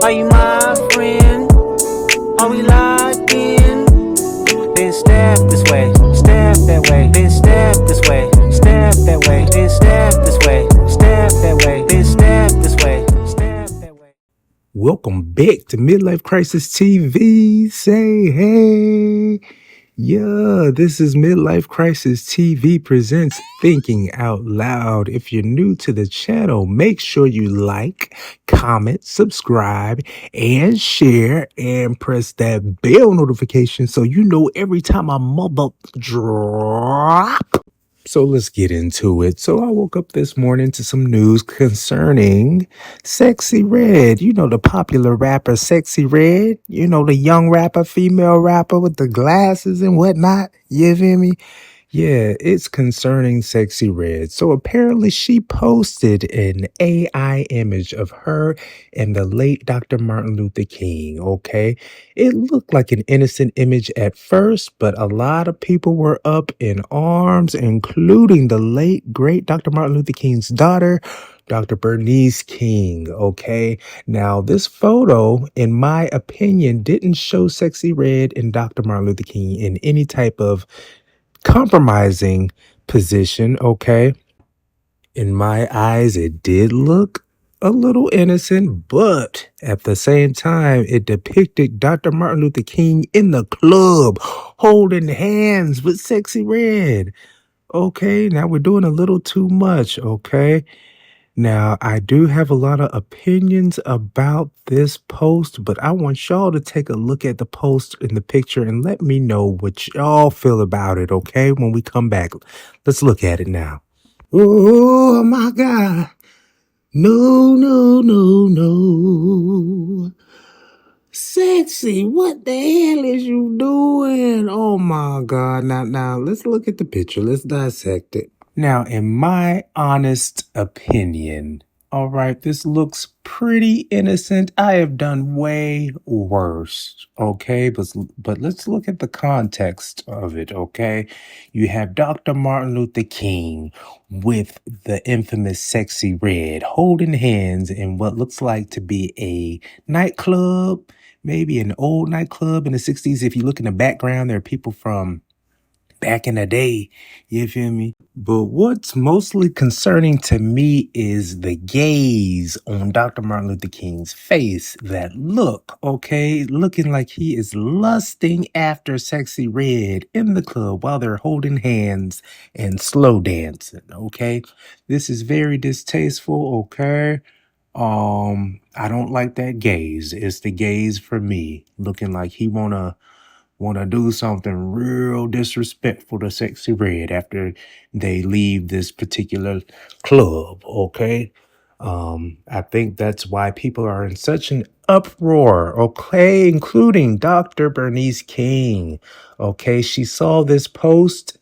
Are you my friend? Are we locked in? Then step this way, step that way, then step this way, step that way, then step this way, step that way, then step this way, step that way. Welcome back to Midlife Crisis TV. Say hey. Yeah, this is Midlife Crisis TV presents Thinking Out Loud. If you're new to the channel, make sure you like, comment, subscribe, and share, and press that bell notification so you know every time I mother drop. So let's get into it. So I woke up this morning to some news concerning Sexy Red. You know, the popular rapper Sexy Red. You know, the young rapper, female rapper with the glasses and whatnot. You feel me? Yeah, it's concerning Sexy Red. So apparently she posted an AI image of her and the late Dr. Martin Luther King, okay? It looked like an innocent image at first, but a lot of people were up in arms, including the late great Dr. Martin Luther King's daughter, Dr. Bernice King, okay? Now, this photo, in my opinion, didn't show Sexy Red and Dr. Martin Luther King in any type of compromising position, okay? In my eyes, it did look a little innocent, but at the same time, it depicted Dr. Martin Luther King in the club holding hands with Sexy Red. Okay, now we're doing a little too much, okay? Now, I do have a lot of opinions about this post, but I want y'all to take a look at the post in the picture and let me know what y'all feel about it, okay? When we come back, let's look at it now. Oh my God. No, no, no, no. Sexy, what the hell is you doing? Oh my God. Now, let's look at the picture. Let's dissect it. Now, in my honest opinion, all right, this looks pretty innocent. I have done way worse, okay? But let's look at the context of it, okay? You have Dr. Martin Luther King with the infamous Sexy Red holding hands in what looks like to be a nightclub, maybe an old nightclub in the 60s. If you look in the background, there are people from back in the day. You feel me? But what's mostly concerning to me is the gaze on Dr. Martin Luther King's face. That look, okay? Looking like he is lusting after Sexy Red in the club while they're holding hands and slow dancing, okay? This is very distasteful, okay? I don't like that gaze. It's the gaze for me, looking like he wanna do something real disrespectful to Sexy Red after they leave this particular club, okay? I think that's why people are in such an uproar, okay, including Dr. Bernice King. Okay, she saw this post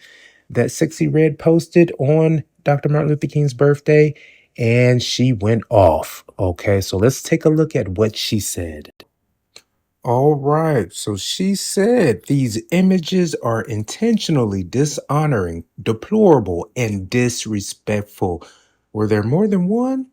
that Sexy Red posted on Dr. Martin Luther King's birthday, and she went off. Okay, so let's take a look at what she said. All right. So she said these images are intentionally dishonoring, deplorable, and disrespectful. Were there more than one?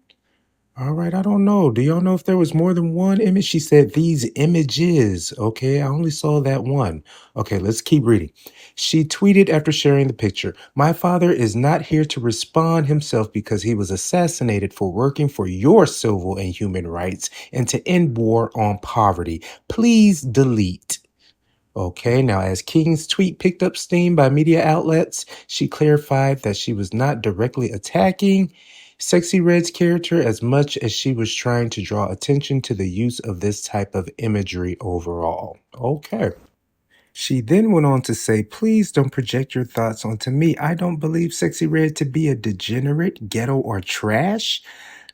All right, I don't know. Do y'all know if there was more than one image? She said these images. Okay, I only saw that one. Okay, let's keep reading. She tweeted after sharing the picture, "My father is not here to respond himself because he was assassinated for working for your civil and human rights and to end war on poverty. Please delete." Okay, now as King's tweet picked up steam by media outlets, she clarified that she was not directly attacking Sexy Red's character as much as she was trying to draw attention to the use of this type of imagery overall. Okay. She then went on to say, "Please don't project your thoughts onto me. I don't believe Sexy Red to be a degenerate, ghetto, or trash.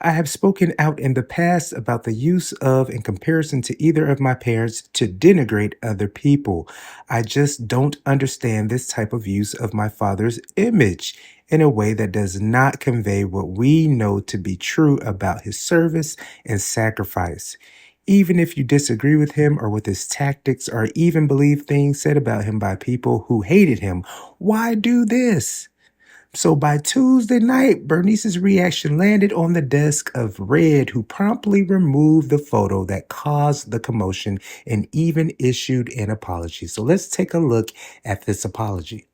I have spoken out in the past about the use of in comparison to either of my parents to denigrate other people. I just don't understand this type of use of my father's image in a way that does not convey what we know to be true about his service and sacrifice. Even if you disagree with him or with his tactics or even believe things said about him by people who hated him, why do this? So by Tuesday night, Bernice's reaction landed on the desk of Red, who promptly removed the photo that caused the commotion and even issued an apology. So let's take a look at this apology.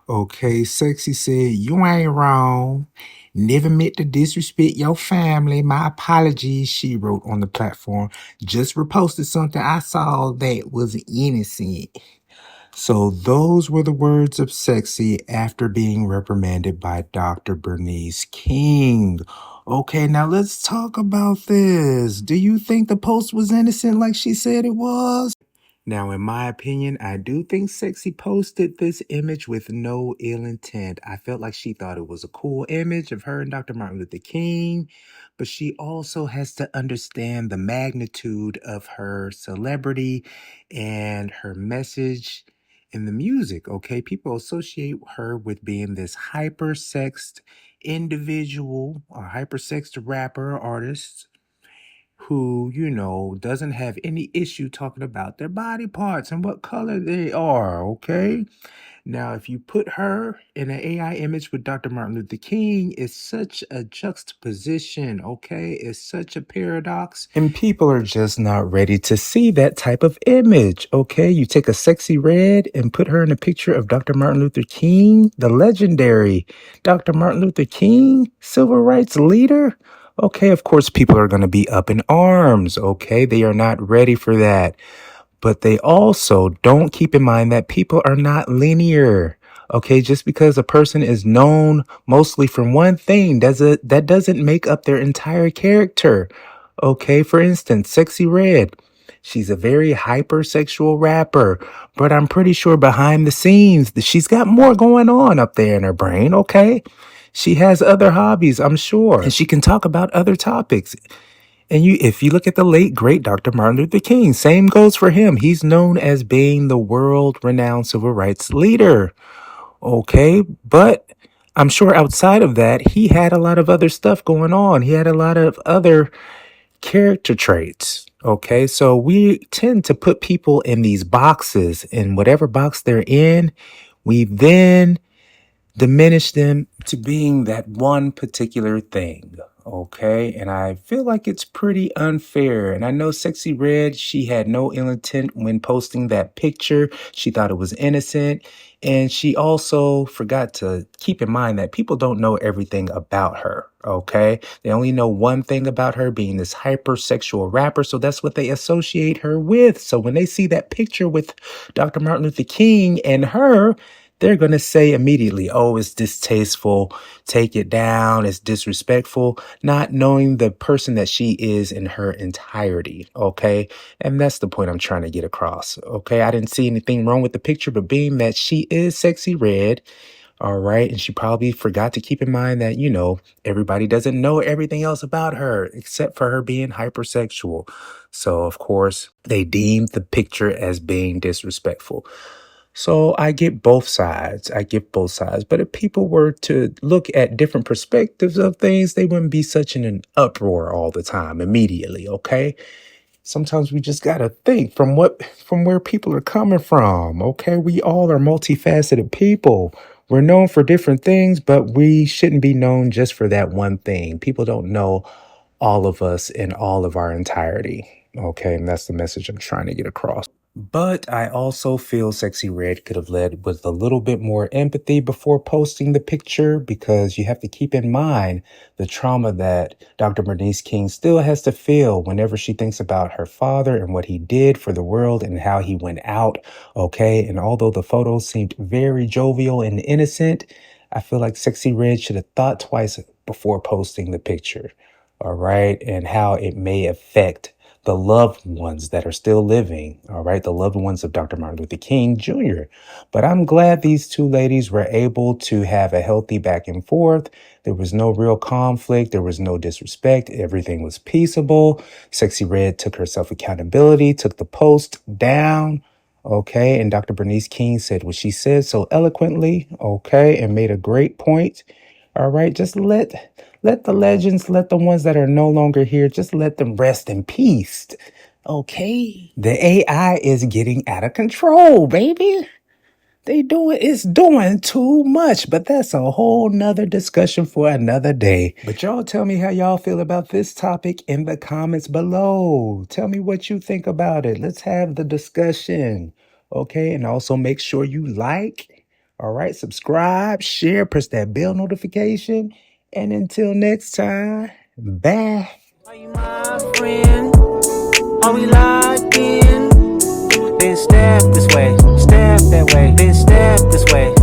Okay, Sexy said, "You ain't wrong. Never meant to disrespect your family. My apologies," she wrote on the platform. "Just reposted something I saw that was innocent." So those were the words of Sexy after being reprimanded by Dr. Bernice King. Okay, now let's talk about this. Do you think the post was innocent like she said it was? Now, in my opinion, I do think Sexy posted this image with no ill intent. I felt like she thought it was a cool image of her and Dr. Martin Luther King, but she also has to understand the magnitude of her celebrity and her message in the music, okay? People associate her with being this hyper-sexed individual, a hyper-sexed rapper, artist, who, doesn't have any issue talking about their body parts and what color they are, okay? Now, if you put her in an AI image with Dr. Martin Luther King, it's such a juxtaposition, okay? It's such a paradox. And people are just not ready to see that type of image, okay? You take a Sexy Red and put her in a picture of Dr. Martin Luther King, the legendary Dr. Martin Luther King, civil rights leader. Okay, of course, people are going to be up in arms, okay? They are not ready for that. But they also don't keep in mind that people are not linear. Okay, just because a person is known mostly from one thing, that doesn't make up their entire character. Okay, for instance, Sexy Red. She's a very hypersexual rapper, but I'm pretty sure behind the scenes that she's got more going on up there in her brain, okay? She has other hobbies, I'm sure, and she can talk about other topics. And if you look at the late great Dr. Martin Luther King, same goes for him. He's known as being the world-renowned civil rights leader. Okay, but I'm sure outside of that, he had a lot of other stuff going on. He had a lot of other character traits. Okay, so we tend to put people in these boxes, in whatever box they're in. We then diminish them to being that one particular thing. Okay, and I feel like it's pretty unfair. And I know Sexy Red, she had no ill intent when posting that picture. She thought it was innocent. And she also forgot to keep in mind that people don't know everything about her. Okay, they only know one thing about her, being this hypersexual rapper. So that's what they associate her with. So when they see that picture with Dr. Martin Luther King and her, they're going to say immediately, "Oh, it's distasteful. Take it down. It's disrespectful," not knowing the person that she is in her entirety. Okay. And that's the point I'm trying to get across. Okay. I didn't see anything wrong with the picture, but being that she is Sexy Red, all right. And she probably forgot to keep in mind that, everybody doesn't know everything else about her except for her being hypersexual. So, of course, they deemed the picture as being disrespectful. So I get both sides. I get both sides. But if people were to look at different perspectives of things, they wouldn't be such in an uproar all the time immediately, okay? Sometimes we just gotta think from where people are coming from. Okay, we all are multifaceted people. We're known for different things, but we shouldn't be known just for that one thing. People don't know all of us in all of our entirety. Okay, and that's the message I'm trying to get across. But I also feel Sexy Red could have led with a little bit more empathy before posting the picture, because you have to keep in mind the trauma that Dr. Bernice King still has to feel whenever she thinks about her father and what he did for the world and how he went out. Okay. And although the photos seemed very jovial and innocent, I feel like Sexy Red should have thought twice before posting the picture. All right. And how it may affect the loved ones that are still living, all right, the loved ones of Dr. Martin Luther King Jr. But I'm glad these two ladies were able to have a healthy back and forth. There was no real conflict. There was no disrespect. Everything was peaceable. Sexy Red took herself accountability, took the post down. Okay. And Dr. Bernice King said what she said so eloquently. Okay. And made a great point. All right. Just let the legends, let the ones that are no longer here, just let them rest in peace. Okay. The AI is getting out of control, baby. It's doing too much, but that's a whole nother discussion for another day. But y'all tell me how y'all feel about this topic in the comments below. Tell me what you think about it. Let's have the discussion. Okay, and also make sure you like, all right, subscribe, share, press that bell notification. And until next time, bye. Are you my friend? Are we locked in? Then step this way, step that way, then step this way.